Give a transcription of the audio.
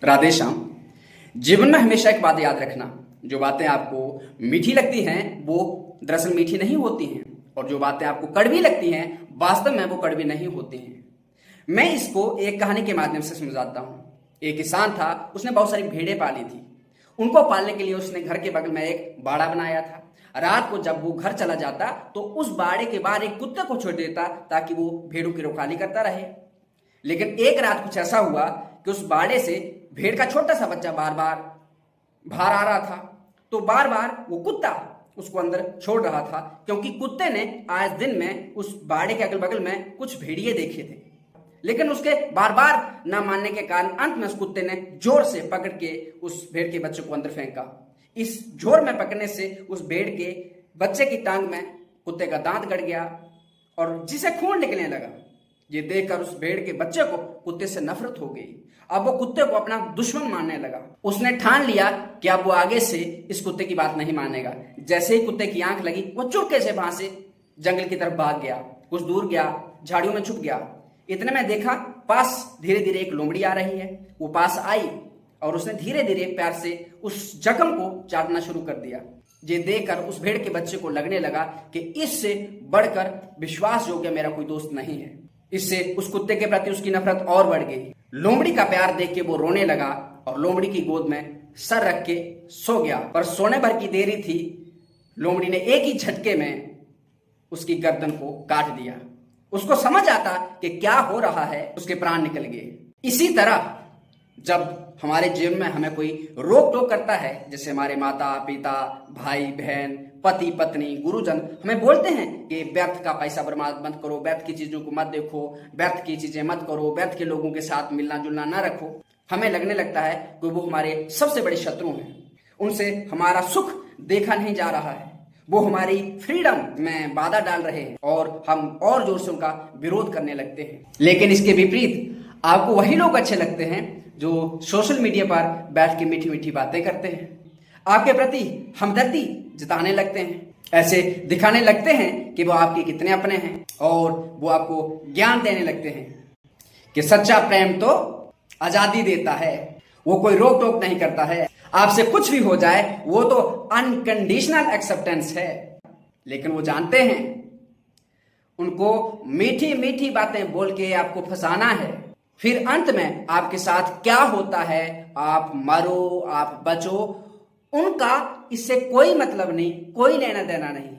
राधे श्याम। जीवन में हमेशा एक बात याद रखना, जो बातें आपको मीठी लगती हैं वो दरअसल मीठी नहीं होती हैं, और जो बातें आपको कड़वी लगती हैं वास्तव में वो कड़वी नहीं होती हैं। मैं इसको एक कहानी के माध्यम से समझाता हूँ। एक किसान था, उसने बहुत सारी भेड़ें पाली थी। उनको पालने के लिए उसने घर के बगल में एक बाड़ा बनाया था। रात को जब वो घर चला जाता तो उस बाड़े के बाहर एक कुत्ते को छोड़ देता ताकि वो भेड़ों की रखवाली करता रहे। लेकिन एक रात कुछ ऐसा हुआ कि उस बाड़े से भेड़ का छोटा सा बच्चा बार बार बाहर आ रहा था। तो बार बार वो कुत्ता उसको अंदर छोड़ रहा था, क्योंकि कुत्ते ने आज दिन में उस बाड़े के अगल बगल में कुछ भेड़िए देखे थे। लेकिन उसके बार बार ना मानने के कारण अंत में उस कुत्ते ने जोर से पकड़ के उस भेड़ के बच्चे को अंदर फेंका। इस जोर में पकड़ने से उस भेड़ के बच्चे की टांग में कुत्ते का दांत गड़ गया और जिसे खून निकलने लगा। ये देखकर उस भेड़ के बच्चे को कुत्ते से नफरत हो गई। अब वो कुत्ते को अपना दुश्मन मानने लगा। उसने ठान लिया कि अब वो आगे से इस कुत्ते की बात नहीं मानेगा। जैसे ही कुत्ते की आंख लगी, वो चुपके से वहां से जंगल की तरफ भाग गया। कुछ दूर गया, झाड़ियों में छुप गया। इतने में देखा पास धीरे धीरे एक लोमड़ी आ रही है। वो पास आई और उसने धीरे धीरे पैर से उस जख्म को चाटना शुरू कर दिया। ये देखकर उस भेड़ के बच्चे को लगने लगा कि इससे बढ़कर विश्वास योग्य मेरा कोई दोस्त नहीं है। इससे उस कुत्ते के प्रति उसकी नफरत और बढ़ गई। लोमड़ी का प्यार देख के वो रोने लगा और लोमड़ी की गोद में सर रख के सो गया। पर सोने भर की देरी थी, लोमड़ी ने एक ही झटके में उसकी गर्दन को काट दिया। उसको समझ आता कि क्या हो रहा है, उसके प्राण निकल गए। इसी तरह जब हमारे जीवन में हमें कोई रोक टोक करता है, जैसे हमारे माता पिता, भाई बहन, पति पत्नी, गुरुजन हमें बोलते हैं कि व्यर्थ का पैसा बर्बाद मत करो, व्यर्थ की चीजों को मत देखो, व्यर्थ की चीजें मत करो, व्यर्थ के लोगों के साथ मिलना जुलना ना रखो, हमें लगने लगता है कि वो हमारे सबसे बड़े शत्रु हैं। उनसे हमारा सुख देखा नहीं जा रहा है, वो हमारी फ्रीडम में बाधा डाल रहे हैं और हम और जोर से उनका विरोध करने लगते हैं। लेकिन इसके विपरीत आपको वही लोग अच्छे लगते हैं जो सोशल मीडिया पर बैठ के मीठी मीठी बातें करते हैं, आपके प्रति हमदर्दी जताने लगते हैं, ऐसे दिखाने लगते हैं कि वो आपके कितने अपने हैं, और वो आपको ज्ञान देने लगते हैं कि सच्चा प्रेम तो आजादी देता है, वो कोई रोक टोक नहीं करता है, आपसे कुछ भी हो जाए वो तो अनकंडीशनल एक्सेप्टेंस है। लेकिन वो जानते हैं उनको मीठी मीठी बातें बोल के आपको फंसाना है, फिर अंत में आपके साथ क्या होता है, आप मरो आप बचो, उनका इससे कोई मतलब नहीं, कोई लेना देना नहीं।